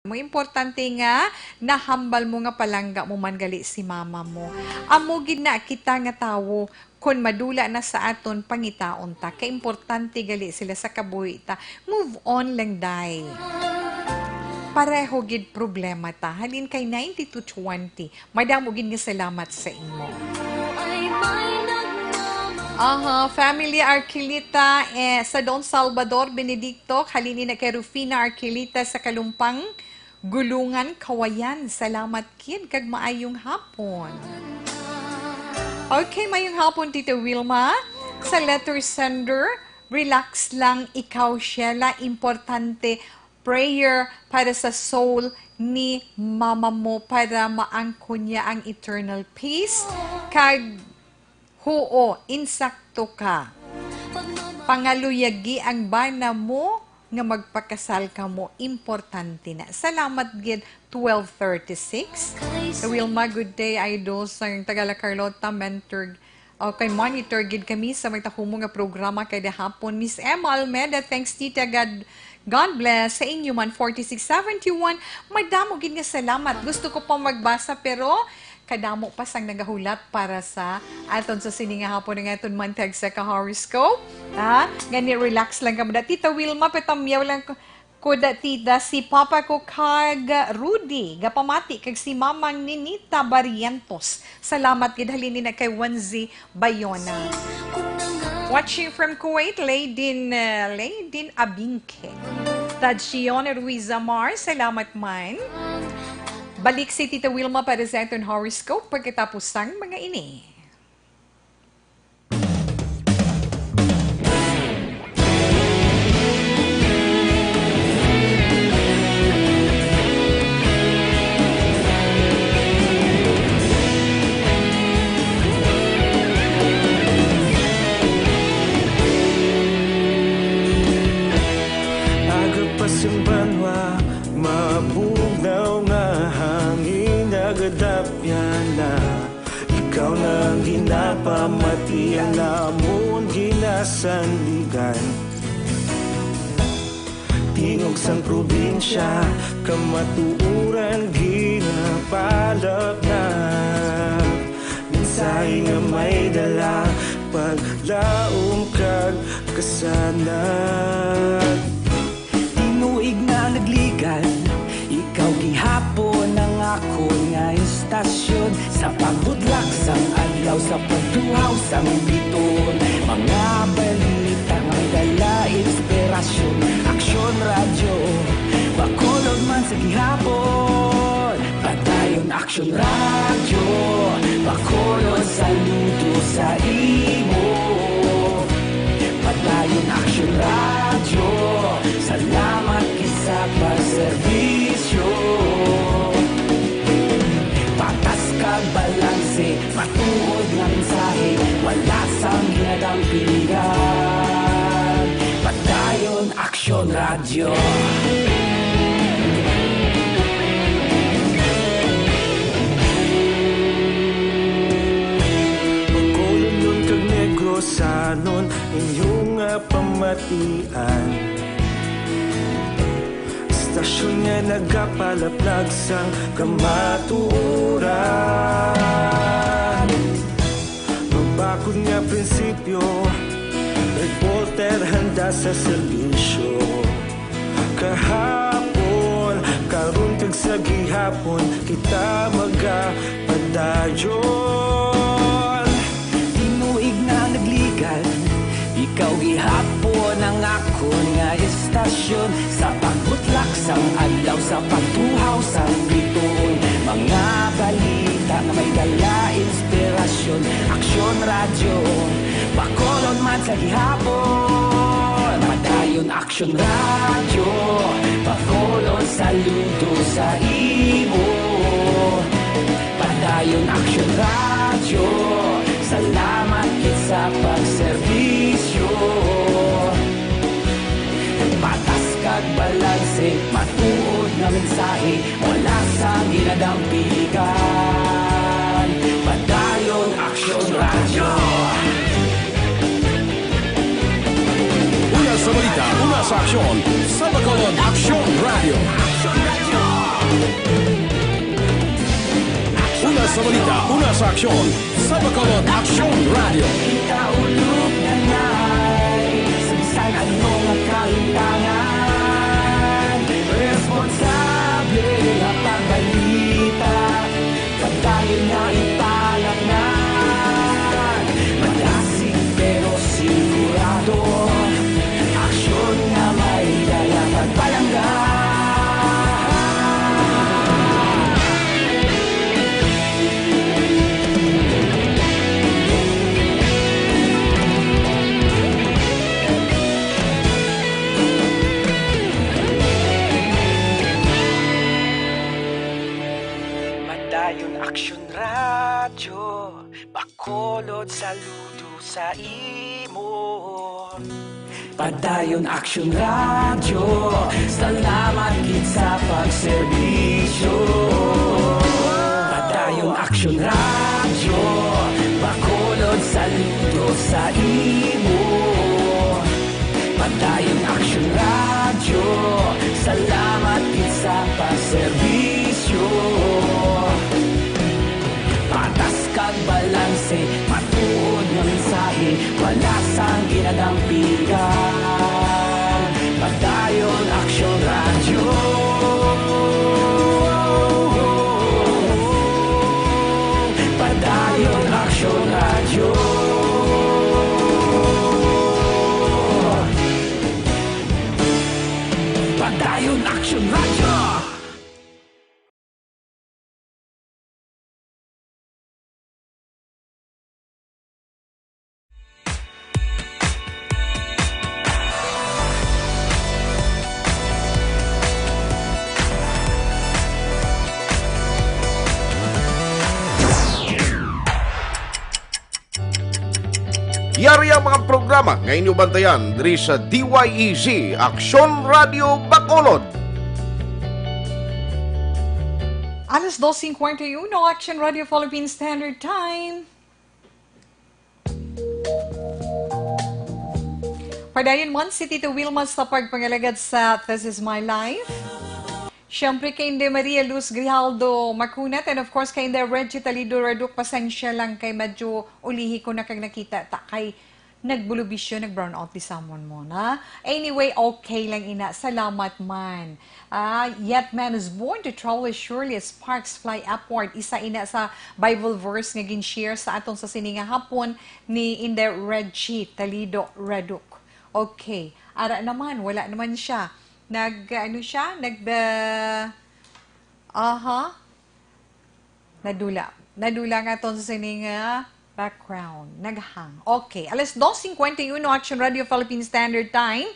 Mo importante nga nahambal mo nga palangga mo man gali si mama mo. Amo gid na kita nga tawo kun madula na sa aton pangitaon ta. Kay importante gali sila sa kabuhi ta. Move on lang day. Pareho gid problema ta. Halin kay 90 to 20. Madamo gid nga salamat sa imo. Family Arquilita sa Don Salvador, Benedicto, halini na kay Rufina Arquilita sa Kalumpang, Gulungan, Kawayan. Salamat kid, kag maayong hapon. Okay, maayong hapon, Tita Wilma. Sa letter sender, relax lang ikaw, Sheila. Importante, prayer para sa soul ni mama mo para maangko niya ang eternal peace. Kag huo, insakto ka. Pangaluyagi ang bana mo nga magpakasal ka mo, importante na. Salamat gid 12:36. Wilma, good day, idol sa Tagala Carlota, mentor. Okay, monitor gid kami sa may tahumo nga programa kay hapon. Miss Emma Almeda, thanks tita, God bless sa inyo man. 4671, madamo gid nga salamat. Gusto ko pa magbasa pero kadamo pa sang nagahulat para sa aton sa sininga hapon ng aton mantag sa ka-horoscope. Gani relax lang ka. Tita Wilma, petamyaw lang ko tita si Papa ko kag Rudy, gapamati kag si Mamang Ninita Barrientos. Salamat gid halini na kay Wanzi Bayona. Watching from Kuwait, Laydin Abinke. Tadsione Ruiz Amar, salamat man. Balik si Tita Wilma para sa aton horoscope pagkatapos ng mga ini. Agapasumbanwa, mabugnaw nga hangin nagadapyan na. Ikaw nang ginapamati ang namon ginasandigan. Tingog sang probinsya, kamatuuran ginapalap na. Minsay nga may dala, paglaom kag kasanag. Tinuig na nagligan, ikaw gihapon ang ako nga istasyon. Sa pagbudlak sang adlaw, sa pagtuhaw sang biton. Mga balita may dala inspirasyon. Aksyon radyo, bakulog man sa gihapon. Padayon aksyon radyo, bakulog saludo sa imo. Padayon aksyon radyo, salamat kisa pagserbisyo. Patas kag balanse, matuod nga mensahe, wala sang ginadampingan. Padayon aksyon radyo. Pagkulon nun kag Negrosanon, inyong pamatian. Stasyon nga nagapalaplag sang kamatuuran. Magbakod nga prinsipyo, reporter handa sa serbisyo. Kahapon, karon kag sa gihapon, kita magapadayon. Tinuig na nagligan, ikaw gihapon ang ako nga istasyon. Sa pagbutlak sang adlaw, sa pagtuhaw sang biton. Mga balita na may dala inspirasyon. Aksyon radyo, bakolon man sa gihapon. Padayon aksyon radyo, bakolon saludo sa imo. Padayon aksyon radyo, salamat kit sa pagserbisyo. Patas kag balanse, matuod na mensahe, wala sang ginadampilikan. Padayon aksyon radyo. Una sa balita, una sa aksyon, sa Bacolod Aksyon Radio. sa aksyon sa Bacolod Action Radio. Ikaulog na na'y Sabisan anong kahintangan Responsable ang pagbalita Pagdayon na italaknan Malasig pero sigurado Aksyon na may daya pagpalanggan Padayon Aksyon Radyo, Bacolod saludo sa imo. Padayon Action Radio Salamat gid sa pagserbisyo Padayon Action Radio Bacolod saludo sa imo Padayon Action Radio Salamat gid sa pagserbisyo Patas kag balanse, matuod nga mensahe, wala sang ginadampigan. Padayon Action Radio. Padayon Action Radio. Padayon Action Radio. Yari ang mga programa nga inyo bantayan diri sa DYEZ Aksyon Radio Bacolod. Alas 2:51, Action Radio Philippines Standard Time. Padayon man si Tito Wilma sa pagpangalagad sa This Is My Life. Siyempre kay Inde Maria Luz Grijaldo Macunat and of course kay Inde Reggie Talido Raduk, pasensya lang kay medyo ulihi ko na kag nakita ta kay nagbulubisyo, nag-brown out di someone mo na. Anyway, okay lang ina. Salamat man. Yet man is born to travel as surely as sparks fly upward. Isa ina sa Bible verse nga gin-share sa atong sa sininga hapon ni Inde Reggie Talido Raduk. Okay. Ara naman, wala naman siya. Nadula nga ton sa sining background. Naghang. Okay. Alas 2:51 Action Radio Philippine Standard Time.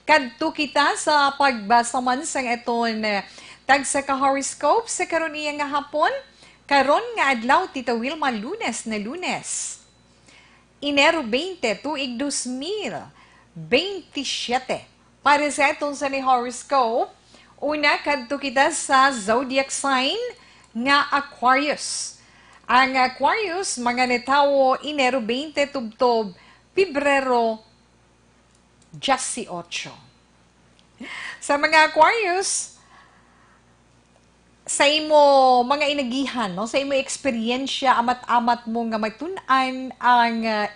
Kadto kita sa pagbasa man sang eton tag sa ka-horoscope sa karon iya nga hapon. Karon nga adlaw Tita Wilma Lunes na Lunes. Enero 20, tuig 2027. Para sa itong sa ni horoscope, una kadto kita sa zodiac sign nga Aquarius. Ang Aquarius, mga netawo, Enero 20, tubtob, Pebrero 18. Sa mga Aquarius, sa imo mga inagihan, no? Sa imo eksperyensya, amat-amat mo nga matun-an ang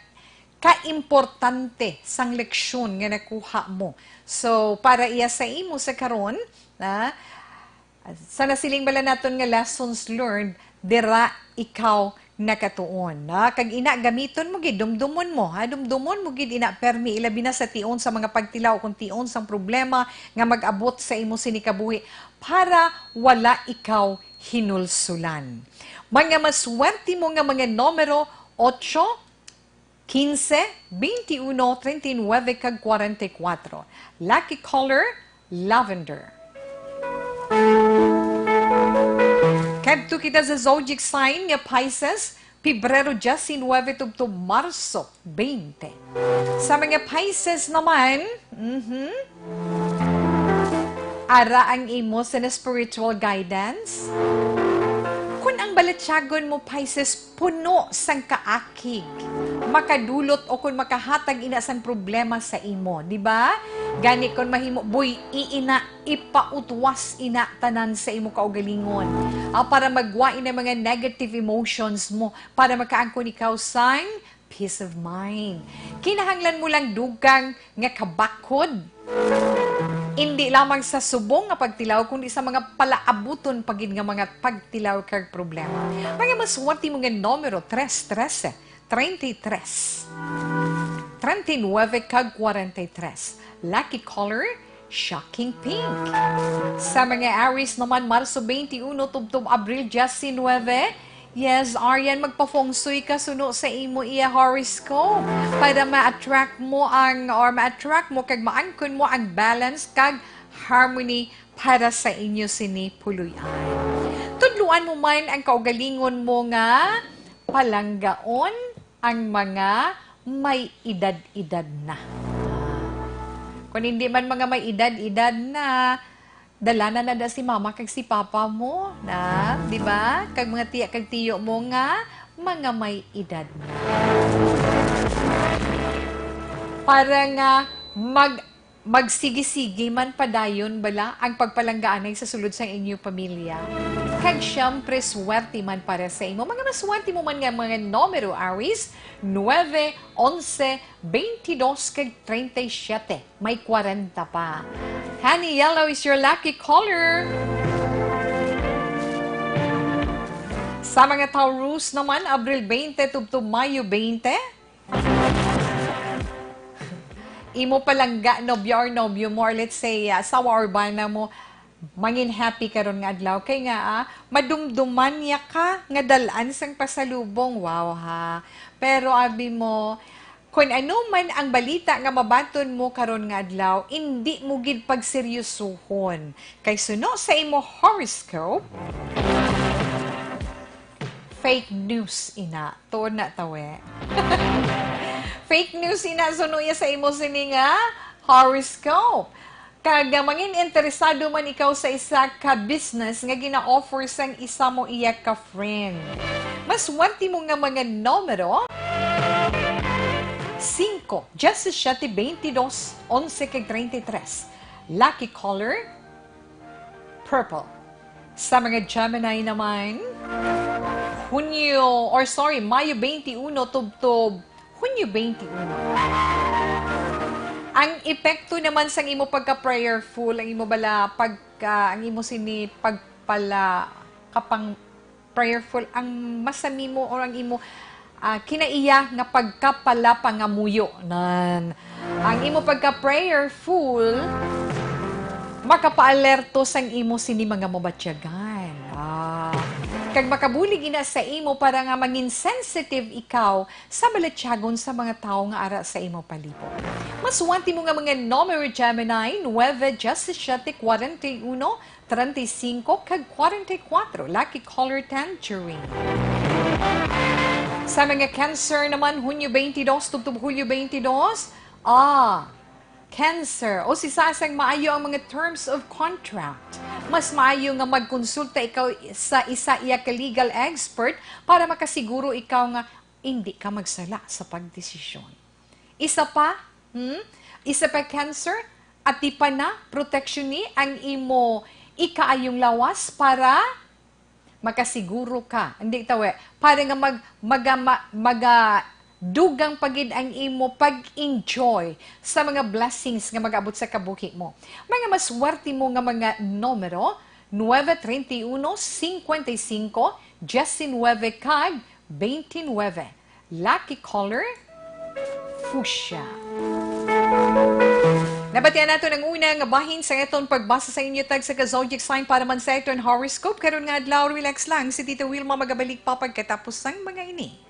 kaimportante sang leksyon nga nakuha mo. So, para iya sa imo sa karon, sa nasiling bala naton nga lessons learned, dira ikaw nakatuon. Kag ina gamiton mo gid, dumdumon mo, dumdumon mo gid ina permi ilabi na sa tion sa mga pagtilaw kung tion sang problema nga mag-abot sa imo sinikabuhi para wala ikaw hinulsulan. Mga maswerte mo nga mga numero 8, 15, 21, 39, kag 44. Lucky color, lavender. Kadto kita sa zodiac sign nga Pisces, Pebrero 19, tubtob Marso 20. Sa mga Pisces naman, ara ang imo sa spiritual guidance. Kung ang balatsyagon mo, Pisces, puno sang kaakig, makadulot o kung makahatag ina sang problema sa imo, di ba? Gani kon mahimo boy iina ipautwas ina tanan sa imo kaugalingon. Para magwain ang mga negative emotions mo para makaangkon ikaw sang peace of mind. Kinahanglan mo lang dugang nga kabakod. Hindi lamang sa subong nga pagtilaw kundi sa mga palaabuton pagid nga mga pagtilaw kag problema. Mga maswati mo nga numero 313 33 39 kag 43. Lucky color, shocking pink. Sa mga Aries naman, Marso 21, tubtob Abril 19. Yes, Arian, magpa-feng-shui ka suno sa imo iya horoscope para ma-attract mo kag maangkon mo ang balance kag harmony para sa inyo sini puluyan. Tudluan mo man ang kaugalingon mo nga palanggaon ang mga may edad-edad na. Kung hindi man mga may edad-edad na, dala na nada si mama kag si papa mo, na, di ba? Kag mga tiya kag tiyo mo nga, mga may edad na. Para nga magsigi-sigi man padayon bala ang pagpalanggaan ay sa sulod sa inyong pamilya. Kag syempre, swerte man para sa imo. Mga maswerte mo man nga mga numero, Aries, 9, 11, 22, kag 37. May 40 pa. Honey yellow is your lucky color. Sa mga Taurus naman, Abril 20, tubtob Mayo 20. Imo palangga nobyo or nobyo mo, or let's say asawa or bana mo, mangin happy karon nga adlaw kay nga madumduman niya ka nga dalan sang pasalubong. Wow ha. Pero abi mo, kung ano man ang balita nga mabaton mo karon nga adlaw, hindi mo gid pagseryosohon. Kay suno sa imo horoscope, fake news ina. Tuon na tawe. Fake news ina sunuya sa imo sini nga horoscope. Kag mangin interesado man ikaw sa isa ka business nga gina-offer sang isa mo iya ka friend. Mas wanti mo nga mga numero 5, 17, 22, 11 kag 33. Lucky color purple. Sa mga Gemini naman, Mayo 21 tubtob Hunyo 21. Ang epekto naman sang imo pagka-prayerful, ang imo bala ang imo sini pagpala kapang prayerful, ang masami mo or ang imo kinaiya nga pagkapala pangamuyo nan. Ang imo pagka-prayerful makapaalerto sang imo sini mga mabatyagan. Kag makabulig ina sa imo para nga mangin sensitive ikaw sa balatyagon sa mga tao nga ara sa imo palibot. Maswanti mo nga mga numero Gemini, 9, 17, 41, 35, kag 44. Lucky color tangerine. Sa mga Cancer naman, Hunyo 22, tubtob Hulyo 22, Cancer, o si sasang maayo ang mga terms of contract. Mas maayo nga magkonsulta ikaw sa isa iya ka legal expert para makasiguro ikaw nga hindi ka magsala sa pagdesisyon. Isa pa Cancer, at di pa na protection ni ang imo ikaayong lawas para makasiguro ka. Hindi tawe, para nga dugang pagid ang imo pag-enjoy sa mga blessings nga mag-abot sa kabuhi mo. Mga maswerte mo nga mga numero 9, 31, 55, 19, kag 29. Lucky color fuchsia. Nabatian nato ng una nga bahin sa itong pagbasa sa inyo tag sa zodiac sign para man sa itong horoscope. Karon nga adlaw, relax lang. Si Tita Wilma magabalik pa pagkatapos ng mga ini.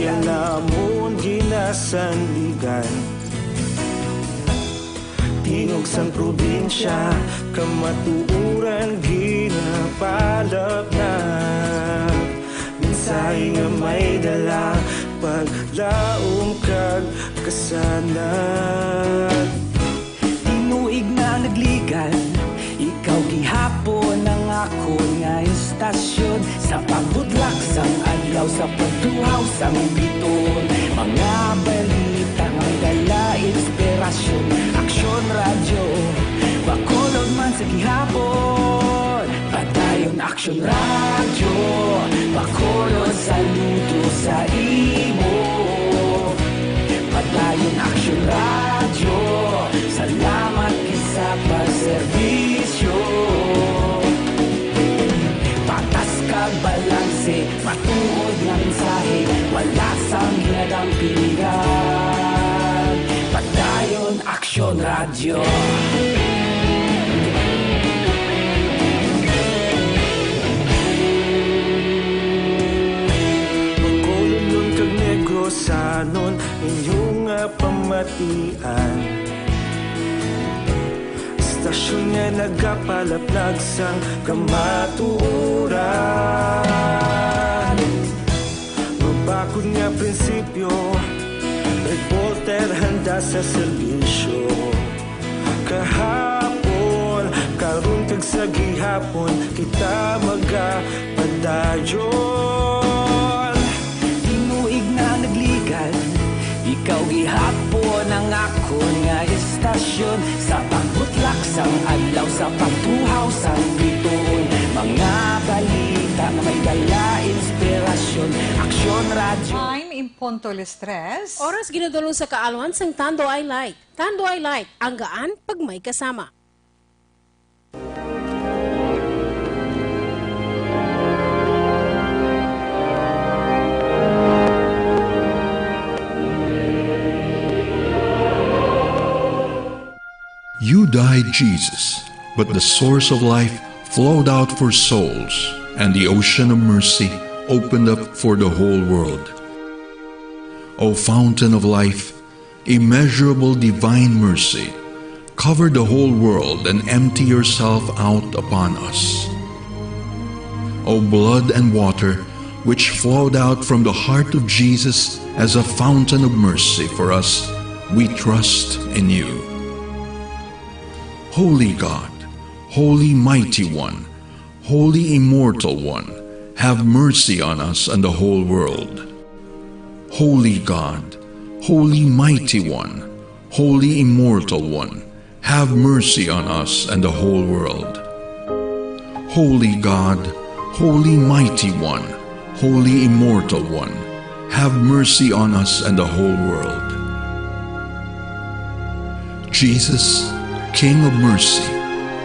Iya namon ginasandigan Tingog sang probinsya Kamatuuran ginapalap na Minsay nga may dala Paglaom kag kasanat Tinuig na nagligan Ikaw gihapon ang ako nga istasyon Sa pagbutlak sang adlaw Sa pagtuhaw sang biton Mga balita nga dala inspirasyon Aksyon radyo Bakolod man sa gihapon Padayon aksyon radyo Bakolod saludo sa imo Padayon aksyon radyo Salamat sa pagserbisyo Patas kag balanse Matuod nga mensahe Wala sang hinadang pilihan Padayon Aksyon Radyo Magkolon kag negrosanon Inyong nga pamatian Istasyon nga nagapalaplag sang kamatuoran Mabakod nga prinsipyo Reporter handa sa serbisyo Kahapon, karon kag sa gihapon Kita magapadayon Tinuig na nagligan Ikaw gihapon ang ako nga istasyon Sa pagbutlak sang adlaw Sa pagtuhaw sang biton Mga balita nga may dala inspirasyon Aksyon Radyo Time in Punto Tres. Oras ginadulong sa kaalwan sang Tando I Light. Tando I Light, ang gaan pag may kasama. You died, Jesus, but the source of life flowed out for souls, and the ocean of mercy opened up for the whole world. O fountain of life, immeasurable divine mercy, cover the whole world and empty yourself out upon us. O blood and water, which flowed out from the heart of Jesus as a fountain of mercy for us, we trust in you. Holy God, Holy Mighty One, Holy Immortal One, have mercy on us and the whole world. Holy God, Holy Mighty One, Holy Immortal One, have mercy on us and the whole world. Holy God, Holy Mighty One, Holy Immortal One, have mercy on us and the whole world. Jesus, King of mercy,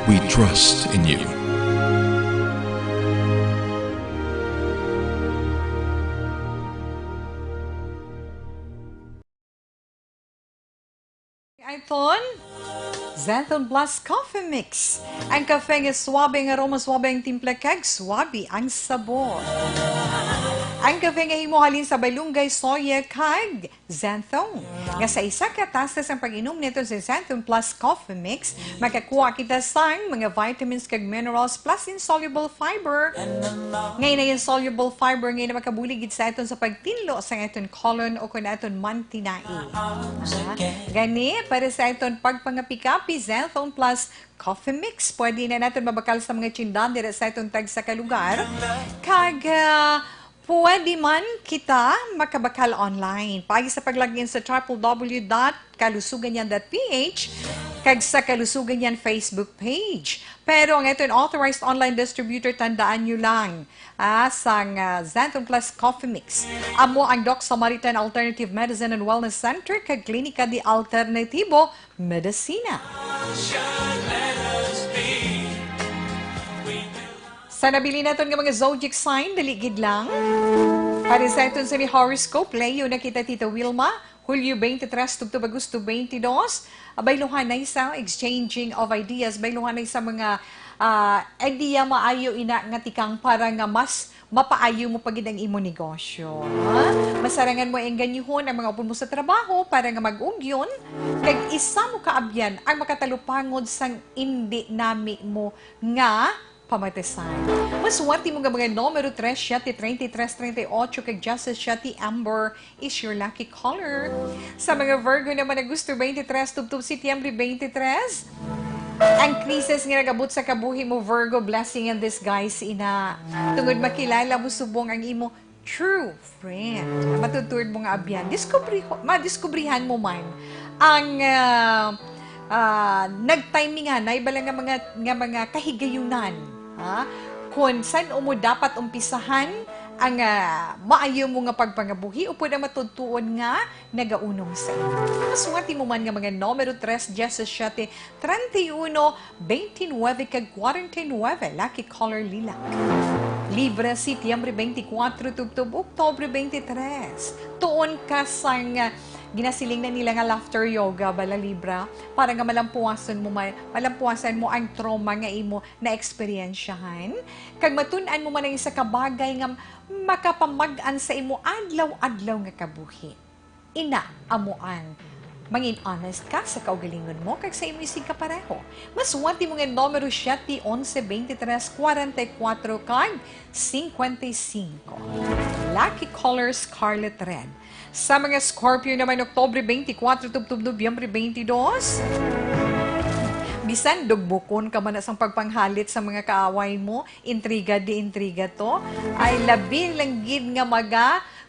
we trust in you. Ito, Zenthon Plus Coffee Mix. Ang kafe nga swabe ang aroma, swabe ang timpla kag, swabe ang sabor. Ang kafe nga himuhalin sa balunggay, soya kag Zenthon. Nga sa isa ka tasas ang pag-inom nito sa Zenthon Plus Coffee Mix, makakuha kita sang mga vitamins kag minerals plus insoluble fiber. Ngayon na insoluble fiber ngayon na makabuligid sa iton sa pagtinlo sa iton colon o kung iton mantinai. Gani, para sa iton pagpangapikapi, Zenthon Plus Coffee Mix. Pwede na natin mabakal sa mga tsindahan dira sa itong tag sa kalugar. Kag pwede man kita makabakal online. Pagi sa paglagin sa www.kalusuganyan.ph kag sa Kalusuganyan Facebook page. Pero ang itong authorized online distributor, tandaan nyo lang sang Zenthon Plus Coffee Mix. Amo ang Doc Samaritan Alternative Medicine and Wellness Center kag Klinika di Alternativo Medicina. Sa nabili natin ng mga zodiac sign, daligid lang. Para sa ito sa ni horoscope, Leo na kita Tita Wilma, Hulyo 23, tugtub Agosto 22. Bayluhan na isa, exchanging of ideas, bayluhan na isa mga idea maayo ina nga tikang para nga mas mapaayo mo pagid ang imo negosyo. Ha? Masarangan mo ang ganyuhon ang mga upon mo sa trabaho para nga mag-ugyon, kag isa mo kaabyan ang makatalupangod sang indi nami mo nga pamatisan. Maswerte mo nga mga numero 3, 7, 33, 38, kag Justice 7, Amber is your lucky color. Sa mga Virgo naman na gusto 23, tubtub Setyembre 23, ang krisis nga nagabot sa kabuhi mo, Virgo, blessing in disguise, ina. Tungod makilala mo subong ang imo true friend. Matutuod mo nga abyan. Madiskubrihan mo man ang nagtimingan na iba lang nga mga kahigayunan. Ha? Kung saan mo dapat umpisahan ang maayo mo nga pagpangabuhi o pwede matutuon nga nagaunong sa iyo. Maswerte mo man nga mga numero 3, 17, 31, 29, kag 49, lucky color lilac. Libra, Setyembre 24, tubtub, Oktobre 23. Tuon ka sang ginasiling na nila nga laughter yoga bala Libra para nga malampuasan mo ang trauma nga imo na eksperyensyahan kag matun-an mo man ang isa ka bagay nga makapamag-an sa imo adlaw-adlaw nga kabuhi. Ina amuan mangin honest ka sa kaugalingon mo kag sa imo isig kapareho. Maswerte mo nga numero 7, 11, 23, 44 kag 55. Lucky color scarlet red. Sa mga Scorpio naman, Oktobre 24, tubtub Nobyembre 22, bisan dugbukon ka man sa pagpanghalit sa mga kaaway mo, intriga di intriga to, ay labi lang gid nga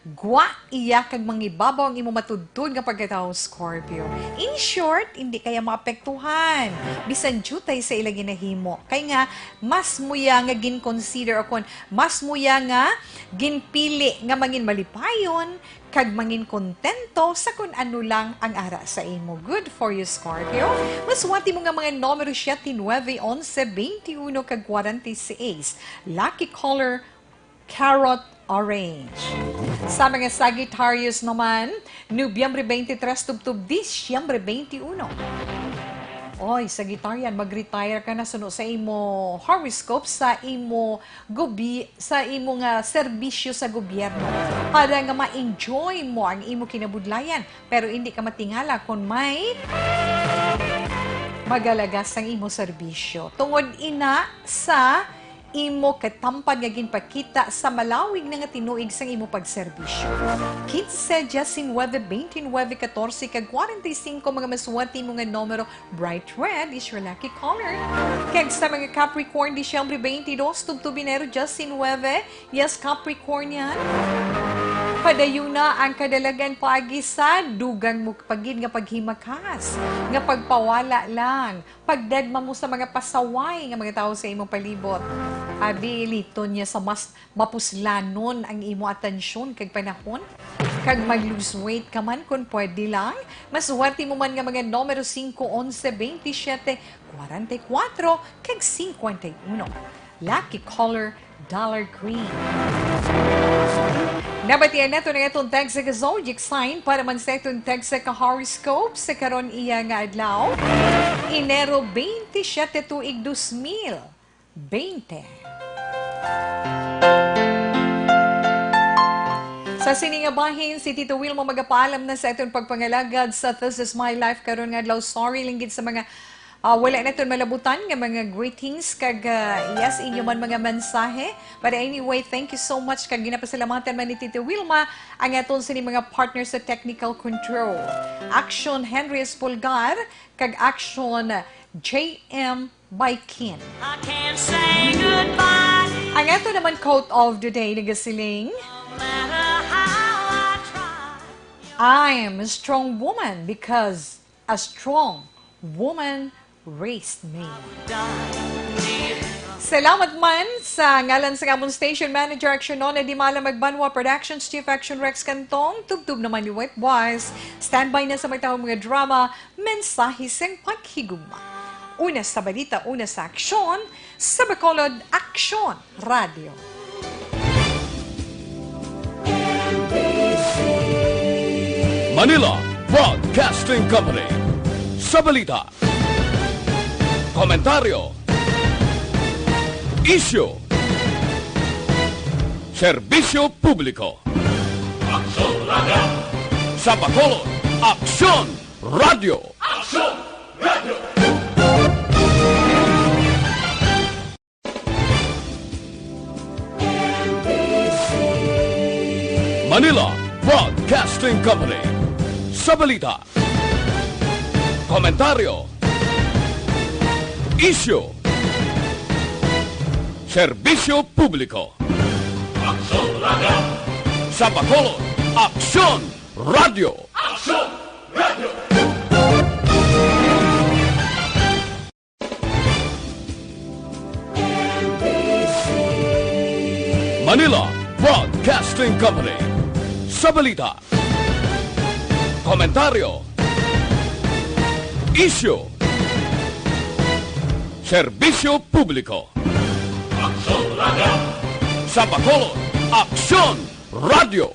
gwa iya kag mangibabaw ang imo matudtod nga pagkatao Scorpio. In short, hindi kaya maapektuhan. Bisan jutay sa ila ginahimo. Kay nga mas muya nga gin-consider o mas muya nga ginpili nga mangin malipayon kag mangin kontento sa kung ano lang ang ara sa imo. Good for you, Scorpio. Maswati mo nga mga numero 7, 9, 11, 21 kag 46. Lucky color carrot orange. Sa mga Sagittarius naman, Nobyembre 23, tubtub Disyembre 21. Oy, Sagittarian, mag-retire ka na suno sa imo horoscope sa imo nga serbisyo sa gobyerno para nga ma-enjoy mo ang imo kinabudlayan pero hindi ka matingala kung may magalagas ang imo serbisyo. Tungod ina sa imo katampad nga ginpakita sa malawig na nga tinuig sang imo pagserbisyo. 15, 19, 29, 14, kag 45 mga maswerte mo nga numero, bright red is your lucky color. Kag sa mga Capricorn, Disyembre 22, tubtub Enero 19, yes, Capricornian. Padayon na ang kadalagan paagi sa dugang mo pagid nga paghimakas, nga pagpawala lang, pagdadma mo sa mga pasaway nga mga tao sa imong palibot. Abi, lito niya sa mas mapuslanon ang imo atensyon kag panahon. Kag mag-lose weight ka man kung pwede lang. Maswerte mo man nga mga numero 5, 11, 27, 44, kag 51. Lucky color, dollar green. Nabatian nato na itong tag sa zodiac sign para man sa itong tag sa horoscope sa karon iya nga adlaw. Enero 27 tuig 2020. Sa siningabahin, si Tito Wilma magapaalam na sa itong pagpangalagad sa This Is My Life karon nga adlaw. Sorry linggid sa mga wala na ito malabutan nga mga greetings kag yes, inyo man mga mensahe. But anyway, thank you so much kag ginapasalamatan man ni Tito Wilma ang aton sini mga partners sa technical control. Action Henry Espulgar kag Action JM Baikin. I can't say goodbye. Ang ato naman quote of the day nagasiling, No matter how I try. I am a strong woman because a strong woman raised me. Salamat man sa ngalan sa Gabon Station Manager Action Nona Di Mala Magbanwa Productions Chief Action Rex Cantong, tubtub naman ni White Boys. Standby na sa mga mga drama, mensahe sang paghigugma. Una sa balita, una sa aksyon, sa Bacolod Action Radio. Manila Broadcasting Company. Sa balita, komentaryo, issue, Serbisyo Publiko. Sa Bacolod, Aksyon Radio. Manila Broadcasting Company. Sa balita, komentaryo, isyu, serbisyo publiko. Sa Bacolod, Aksyon Radio. Manila Broadcasting Company. Sa balita, komentaryo, isyu, serbisyo publiko. Sa Bacolod, Aksyon Radio.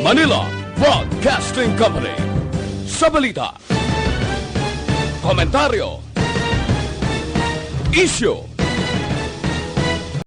Manila Broadcasting Company. Sa balita, komentaryo, isyu,